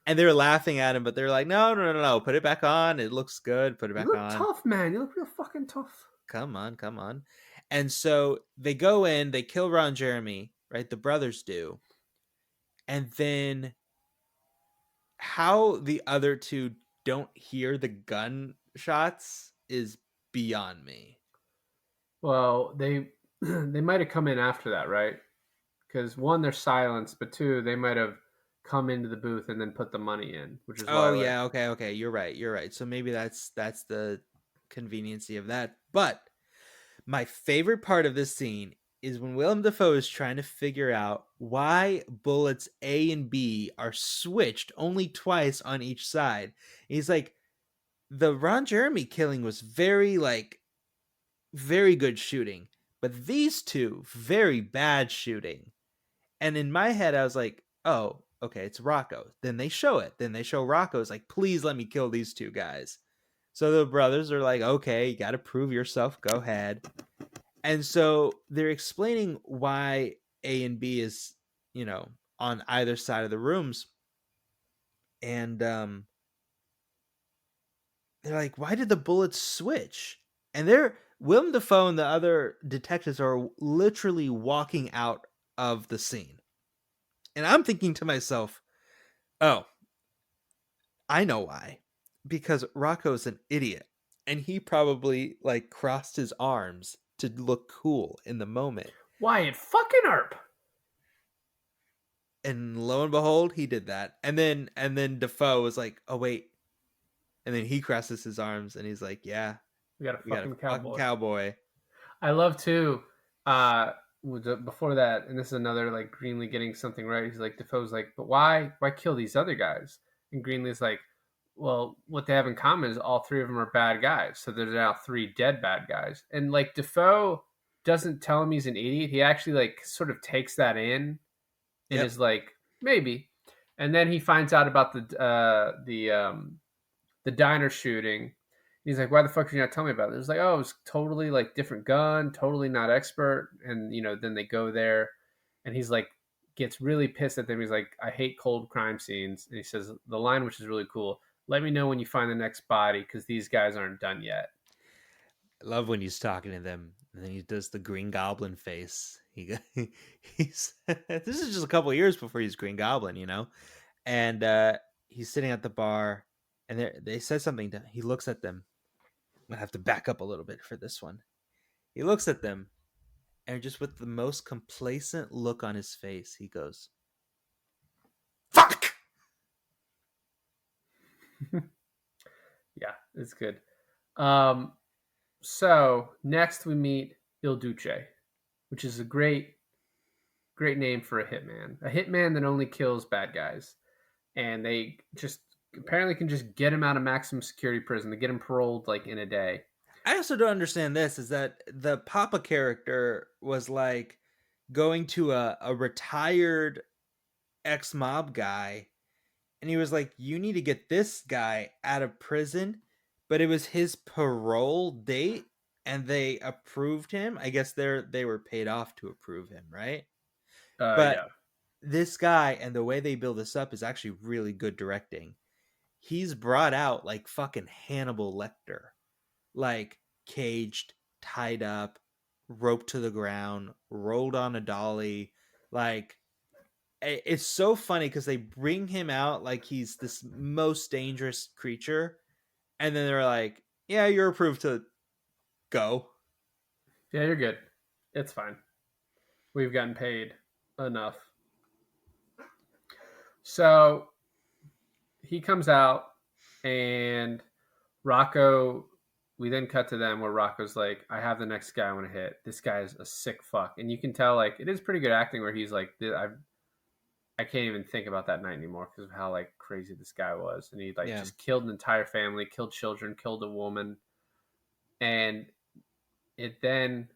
and they're laughing at him, but they're like, no, put it back on. It looks good. Put it back You look on. tough, man. You look real fucking tough. Come on. And so they go in, they kill Ron Jeremy, right? The brothers do. And then how the other two don't hear the gunshots is beyond me. Well, they might have come in after that, right? Because one, they're silenced, but two, they might have come into the booth and then put the money in, which is why. Yeah, okay. You're right. So maybe that's the conveniency of that. But my favorite part of this scene is when Willem Dafoe is trying to figure out why bullets A and B are switched only twice on each side. He's like, the Ron Jeremy killing was very good shooting, but these two, very bad shooting. And in my head, I was like, oh, okay, it's Rocco. Then they show it. Then they show Rocco's like, please let me kill these two guys. So the brothers are like, okay, you got to prove yourself. Go ahead. And so they're explaining why A and B is, on either side of the rooms. And they're like, why did the bullets switch? And Willem Dafoe and the other detectives are literally walking out of the scene. And I'm thinking to myself, oh, I know why. Because Rocco's an idiot. And he probably crossed his arms to look cool in the moment. Wyatt fucking Earp. And lo and behold, he did that. And then Defoe was like, oh wait. And then he crosses his arms and he's like, yeah, We got a fucking cowboy. I love too. Before that, and this is another Greenlee getting something right. He's like, Defoe's like, but why kill these other guys? And Greenlee's like, well, what they have in common is all three of them are bad guys. So there's now 3 dead bad guys. And Defoe doesn't tell him he's an idiot. He actually sort of takes that in and is like, maybe. And then he finds out about the diner shooting. He's like, why the fuck did you not tell me about it? It was like, oh, it was totally like different gun, totally not expert. And, then they go there and he's like, gets really pissed at them. He's like, I hate cold crime scenes. And he says the line, which is really cool, let me know when you find the next body because these guys aren't done yet. I love when he's talking to them, and then he does the Green Goblin face. He's this is just a couple years before he's Green Goblin, and he's sitting at the bar, and they said something. He looks at them. I'm gonna have to back up a little bit for this one. He looks at them, and just with the most complacent look on his face, he goes, "Fuck!" Yeah, it's good. So next we meet Il Duce, which is a great name for a hitman. A hitman that only kills bad guys. And they just apparently can just get him out of maximum security prison. They get him paroled like in a day. I also don't understand this is that the Papa character was like going to a retired ex-mob guy, and he was like, you need to get this guy out of prison, but it was his parole date and they approved him. I guess they were paid off to approve him, right? But Yeah. this guy and the way they build this up is actually really good directing. He's brought out like fucking Hannibal Lecter, like caged, tied up, roped to the ground, rolled on a dolly. Like, it's so funny because they bring him out like he's this most dangerous creature, and then they're like, yeah, you're approved to go. Yeah, you're good. It's fine. We've gotten paid enough. So he comes out and Rocco, we then cut to them where Rocco's like, I have the next guy I want to hit. This guy is a sick fuck. And you can tell, like, it is pretty good acting where he's like, I can't even think about that night anymore because of how, like, crazy this guy was. And he, like, Yeah. just killed an entire family, killed children, killed a woman. And it then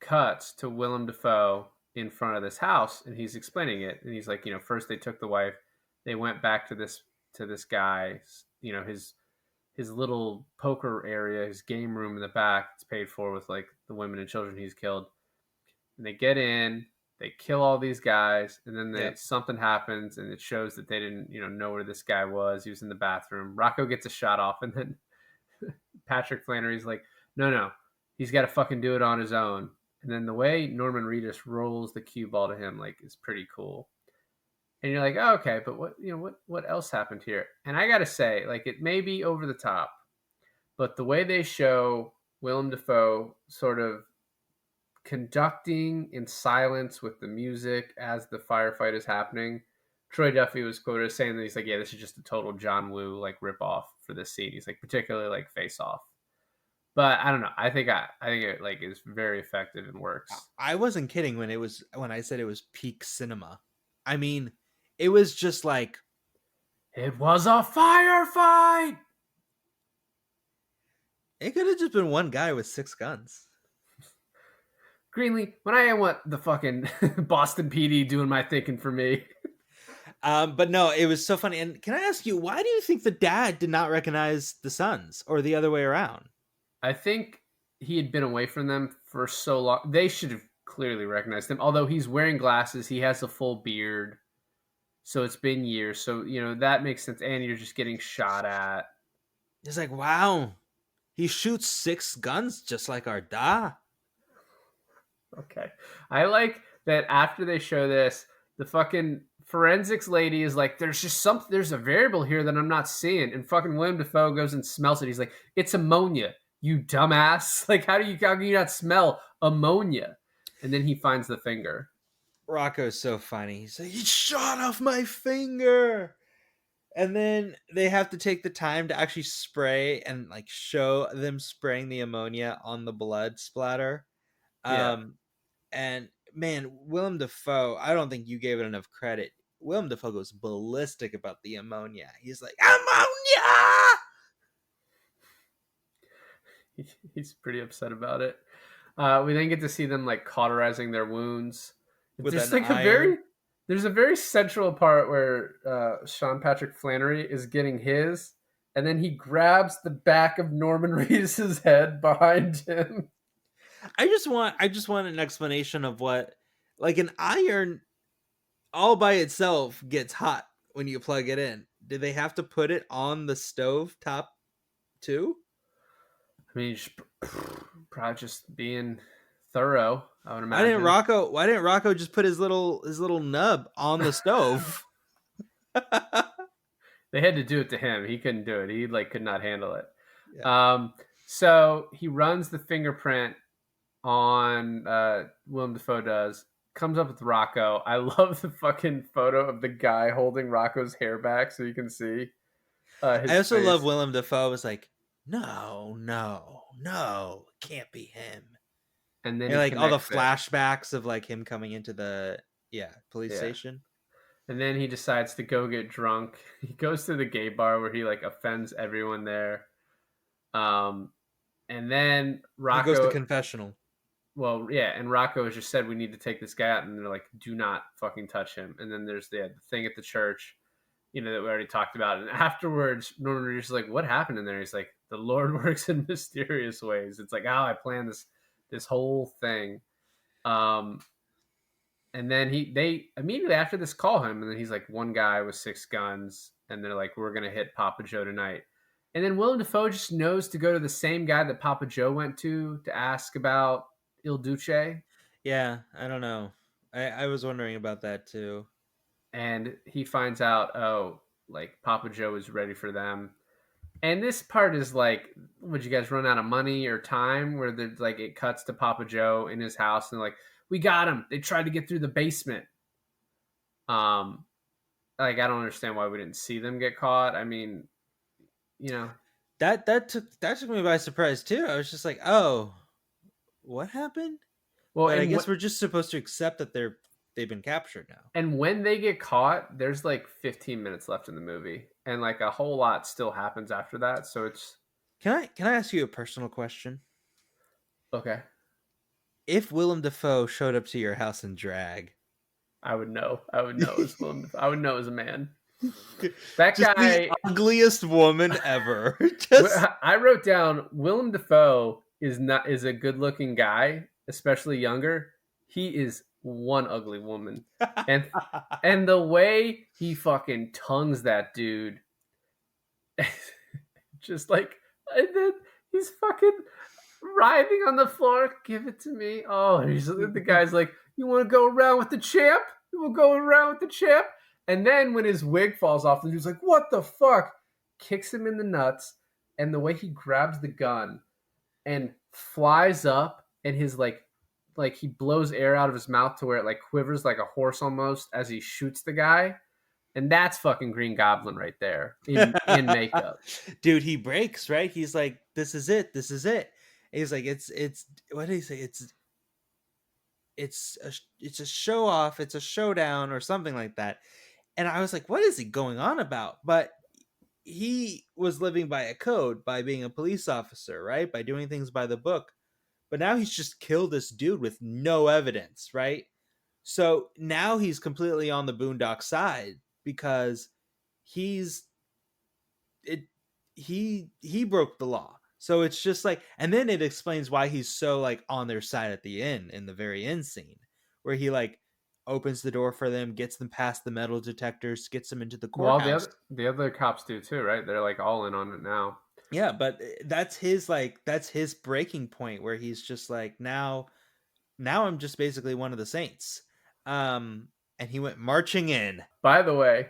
cuts to Willem Dafoe in front of this house and he's explaining it. And he's like, first they took the wife, they went back to this guy, his little poker area, his game room in the back. It's paid for with like the women and children he's killed. And they get in, they kill all these guys, and then Yep. something happens, and it shows that they didn't, know where this guy was. He was in the bathroom. Rocco gets a shot off, and then Patrick Flannery's like, no, he's got to fucking do it on his own. And then the way Norman Reedus rolls the cue ball to him, like, is pretty cool. And you're like, oh, okay, but what else happened here? And I gotta say, like, it may be over the top, but the way they show Willem Dafoe sort of conducting in silence with the music as the firefight is happening. Troy Duffy was quoted as saying that he's like, yeah, this is just a total John Woo like rip off for this scene. He's like, particularly like Face Off. But I don't know. I think it like is very effective and works. I wasn't kidding when I said it was peak cinema. I mean, it was just like, It was a firefight. it could have just been one guy with 6 guns. Greenlee, when I want the fucking Boston PD doing my thinking for me. But no, it was so funny. And can I ask you, why do you think the dad did not recognize the sons, or the other way around? I think he had been away from them for so long. They should have clearly recognized him. Although he's wearing glasses, he has a full beard. So it's been years. So, that makes sense. And you're just getting shot at. It's like, wow, he shoots 6 guns just like our da. Okay. I like that after they show this, the fucking forensics lady is like, there's a variable here that I'm not seeing. And fucking Willem Dafoe goes and smells it. He's like, it's ammonia, you dumbass. Like, how can you not smell ammonia? And then he finds the finger. Rocco's so funny. He's like, he shot off my finger. And then they have to take the time to actually spray and like show them spraying the ammonia on the blood splatter. Yeah. And man, Willem Dafoe, I don't think you gave it enough credit. Willem Dafoe goes ballistic about the ammonia. He's like, ammonia! He's pretty upset about it. We then get to see them like cauterizing their wounds. With There's an like iron. there's a very central part where Sean Patrick Flannery is getting his, and then he grabs the back of Norman Reedus's head behind him. I just want an explanation of what, like, an iron all by itself gets hot when you plug it in. Do they have to put it on the stove top too? I mean, probably just being thorough, I would Why didn't imagine. Rocco just put his little nub on the stove? They had to do it to him. He couldn't do it. He like could not handle it. Yeah. So he runs the fingerprint on Willem Dafoe does, comes up with Rocco. I love the fucking photo of the guy holding Rocco's hair back so you can see his I also love face. Willem Dafoe was like, no, can't be him. And then And he like all the connects it. flashbacks of like him coming into the police Yeah. station. And then he decides to go get drunk. He goes to the gay bar where he like offends everyone there. And then He goes to Rocco, confessional. well, yeah, and Rocco has just said we need to take this guy out, and they're like, do not fucking touch him. And then there's the thing at the church, that we already talked about. And afterwards, Norman Reedus is like, what happened in there? He's like, the Lord works in mysterious ways. It's like, oh, I planned this whole thing. And then they immediately after this call him, and then he's like, one guy with 6 guns, and they're like, we're gonna hit Papa Joe tonight. And then Willem Dafoe just knows to go to the same guy that Papa Joe went to ask about Il Duce. Yeah, I don't know. I was wondering about that too. And he finds out, oh, like Papa Joe is ready for them. And this part is like, would you guys run out of money or time? Where there's like it cuts to Papa Joe in his house, and they're like, we got him. They tried to get through the basement. Like I don't understand why we didn't see them get caught. I mean, That took me by surprise too. I was just like, oh, what happened? well, But I guess we're just supposed to accept that they've been captured now. and when they get caught, there's like 15 minutes left in the movie, and like a whole lot still happens after that. So it's Can I ask you a personal question? okay. If Willem Dafoe showed up to your house in drag, I would know. I would know as I would know as a man. That just guy, the ugliest woman ever. Just I wrote down Willem Dafoe is a good looking guy, especially younger. He is one ugly woman, and the way he fucking tongues that dude, just like, and then he's fucking writhing on the floor. Give it to me. Oh, the guy's like, you want to go around with the champ? You want to go around with the champ? And then when his wig falls off, the dude's like, what the fuck? Kicks him in the nuts. And the way he grabs the gun and flies up, and his like he blows air out of his mouth to where it like quivers like a horse almost as he shoots the guy. And that's fucking Green Goblin right there in makeup. Dude, he breaks, right? He's like, this is it. And he's like, it's what did he say? It's a show off, it's a showdown or something like that. And I was like, what is he going on about? But he was living by a code, by being a police officer, right? By doing things by the book. But now he's just killed this dude with no evidence, right? So now he's completely on the Boondock side because he broke the law. So it's just like, and then it explains why he's so like on their side at the end, in the very end scene, where he like opens the door for them, gets them past the metal detectors, gets them into the courthouse. Well, the other cops do too, right? They're like all in on it now. Yeah, but that's his breaking point where he's just like, now I'm just basically one of the Saints. And he went marching in. By the way,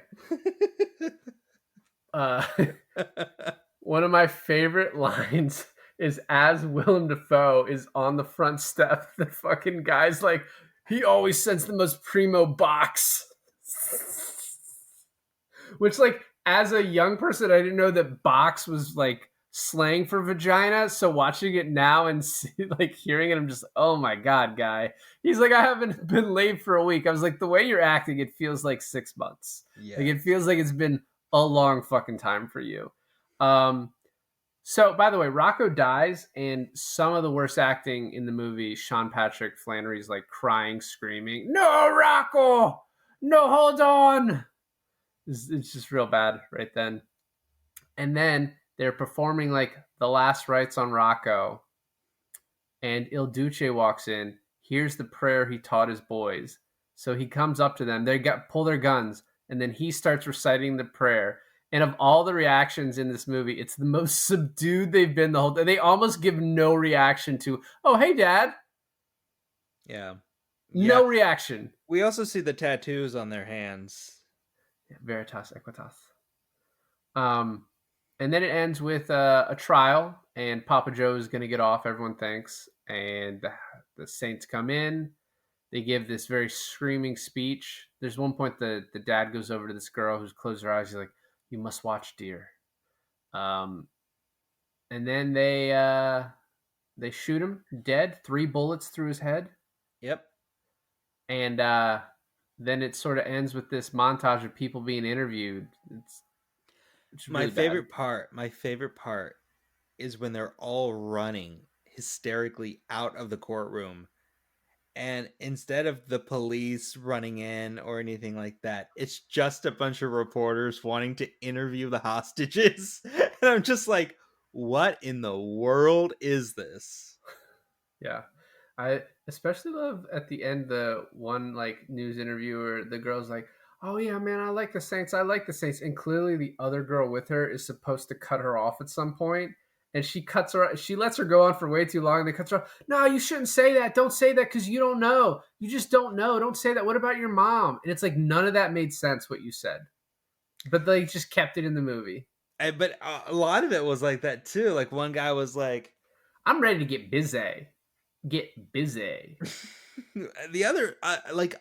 one of my favorite lines is as Willem Dafoe is on the front step, the fucking guy's like, he always sends the most primo box. Which, like, as a young person, I didn't know that box was like slang for vagina. So watching it now and hearing it, I'm just, oh my God, guy. He's like, I haven't been laid for a week. I was like, the way you're acting, it feels like 6 months. Yeah. Like, it feels like it's been a long fucking time for you. So, by the way, Rocco dies, and some of the worst acting in the movie, Sean Patrick Flannery's like crying, screaming, no, Rocco! No, hold on! It's just real bad right then. And then they're performing like the last rites on Rocco, and Il Duce walks in, hears the prayer he taught his boys. So he comes up to them, they pull their guns, and then he starts reciting the prayer. And of all the reactions in this movie, it's the most subdued they've been the whole time. They almost give no reaction to, oh, hey, Dad. Yeah. No reaction. We also see the tattoos on their hands. Veritas Equitas. And then it ends with a trial, and Papa Joe is going to get off, everyone thinks. And the Saints come in. They give this very screaming speech. There's one point the dad goes over to this girl who's closed her eyes. He's like, "You must watch, dear." And then they shoot him dead, 3 bullets through his head. Yep. And then it sort of ends with this montage of people being interviewed. It's really my favorite part. My favorite part is when they're all running hysterically out of the courtroom. And instead of the police running in or anything like that, it's just a bunch of reporters wanting to interview the hostages. And I'm just like, what in the world is this? Yeah. I especially love at the end the one like news interviewer, the girl's like, "Oh yeah, man, I like the Saints. I like the Saints." And clearly the other girl with her is supposed to cut her off at some point. And she lets her go on for way too long. And they cut her off. "No, you shouldn't say that. Don't say that because you don't know. You just don't know. Don't say that. What about your mom?" And it's like none of that made sense what you said, but they just kept it in the movie. But a lot of it was like that too. Like one guy was like, "I'm ready to get busy. Get busy." the other, like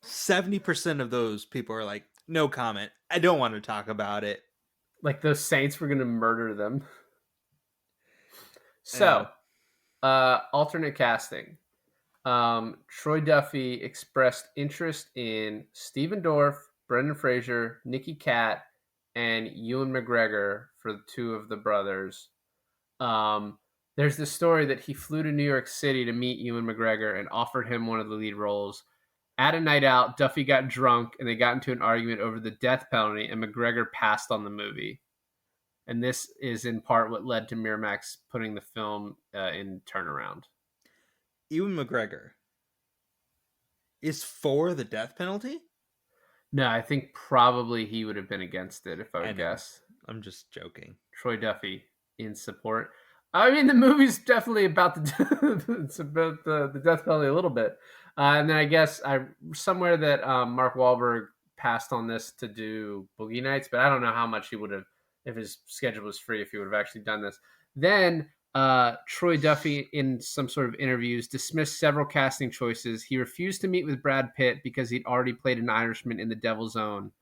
70% of those people are like, no comment. I don't want to talk about it. Like those Saints were going to murder them. So, alternate casting. Troy Duffy expressed interest in Stephen Dorff, Brendan Fraser, Nicky Katt, and Ewan McGregor for the 2 of the brothers. There's this story that he flew to New York City to meet Ewan McGregor and offered him one of the lead roles. At a night out, Duffy got drunk and they got into an argument over the death penalty, and McGregor passed on the movie. And this is in part what led to Miramax putting the film in turnaround. Ewan McGregor is for the death penalty? No, I think probably he would have been against it if I would guess. I'm just joking. Troy Duffy in support. I mean, the movie's definitely about it's about the death penalty a little bit. And then I guess somewhere that Mark Wahlberg passed on this to do Boogie Nights, but I don't know how much he would have, if his schedule was free, if he would have actually done this. Then Troy Duffy, in some sort of interviews, dismissed several casting choices. He refused to meet with Brad Pitt because he'd already played an Irishman in The Devil's Own,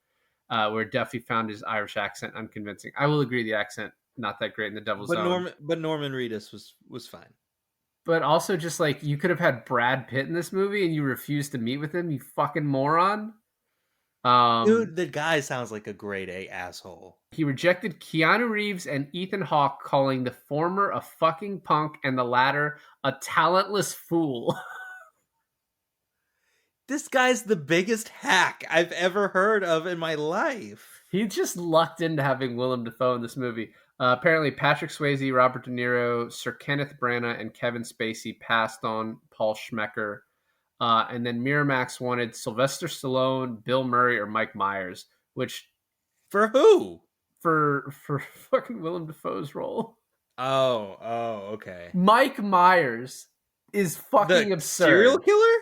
where Duffy found his Irish accent unconvincing. I will agree the accent not that great in The Devil's Own. But Norman Reedus was fine. But also just like, you could have had Brad Pitt in this movie and you refused to meet with him, you fucking moron. Dude, the guy sounds like a grade A asshole. He rejected Keanu Reeves and Ethan Hawke, calling the former a fucking punk and the latter a talentless fool. This guy's the biggest hack I've ever heard of in my life. He just lucked into having Willem Dafoe in this movie. Apparently, Patrick Swayze, Robert De Niro, Sir Kenneth Branagh, and Kevin Spacey passed on Paul Schmecker. And then Miramax wanted Sylvester Stallone, Bill Murray, or Mike Myers, which... For who? For fucking Willem Dafoe's role. Oh, okay. Mike Myers is fucking absurd. Serial killer?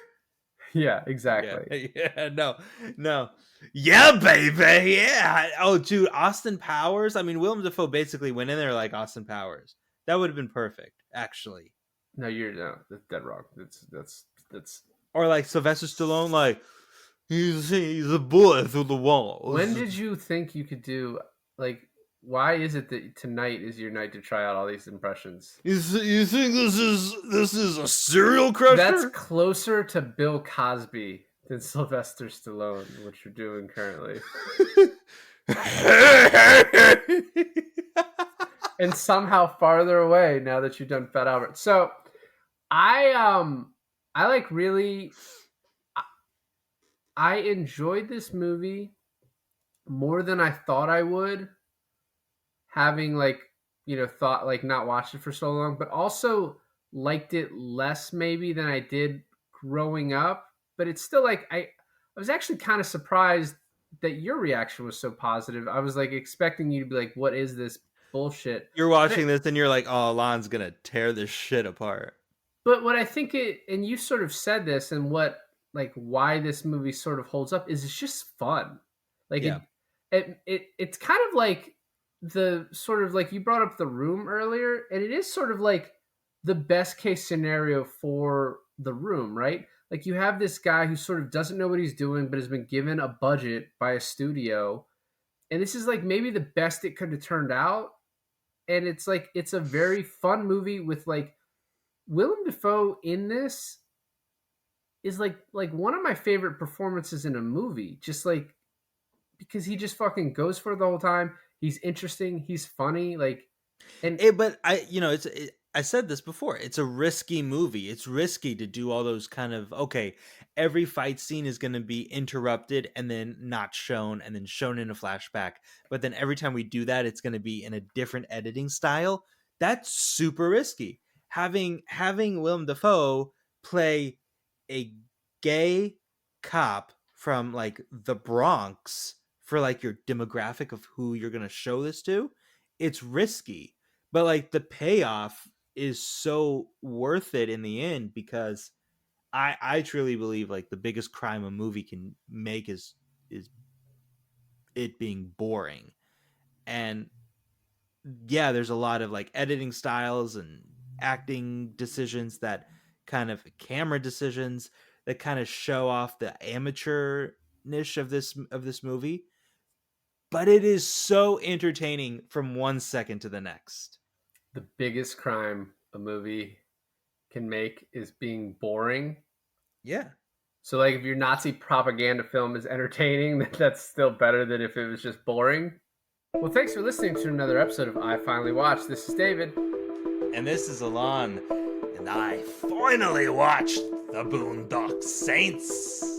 Yeah, exactly. Yeah, no. Yeah, baby, yeah. Oh, dude, Austin Powers. I mean, Willem Dafoe basically went in there like Austin Powers. That would have been perfect, actually. No, that's dead wrong. That's. Or like Sylvester Stallone, like he's a bullet through the wall. When did you think you could do like? Why is it that tonight is your night to try out all these impressions? You think this is a serial crusher? That's closer to Bill Cosby than Sylvester Stallone, which you're doing currently. And somehow farther away now that you've done Fat Albert. So I enjoyed this movie more than I thought I would. having like, thought like not watched it for so long, but also liked it less maybe than I did growing up. But it's still like I was actually kind of surprised that your reaction was so positive. I was like expecting you to be like, "What is this bullshit?" You're But watching this and you're like, oh, Alon's gonna tear this shit apart. But what I think and you sort of said this, and what like why this movie sort of holds up is it's just fun. Like Yeah. it's kind of like the sort of like you brought up The Room earlier, and it is sort of like the best case scenario for The Room, right? Like you have this guy who sort of doesn't know what he's doing, but has been given a budget by a studio, and this is like maybe the best it could have turned out. And it's like it's a very fun movie with like Willem Dafoe in this is like one of my favorite performances in a movie. Just like because he just fucking goes for it the whole time. He's interesting. He's funny. Like, and But I said this before. It's a risky movie. It's risky to do all those kind of every fight scene is going to be interrupted and then not shown and then shown in a flashback. But then every time we do that, it's going to be in a different editing style. That's super risky. Having Willem Dafoe play a gay cop from like the Bronx for like your demographic of who you're going to show this to, it's risky, but like the payoff is so worth it in the end, because I truly believe like the biggest crime a movie can make is it being boring. And yeah, there's a lot of like editing styles and acting decisions that kind of camera decisions that kind of show off the amateurnish of this movie, but it is so entertaining from one second to the next. the biggest crime a movie can make is being boring. Yeah. So like if your Nazi propaganda film is entertaining, then that's still better than if it was just boring. Well, thanks for listening to another episode of I Finally Watched. This is David. And this is Alon, and I finally watched the Boondock Saints.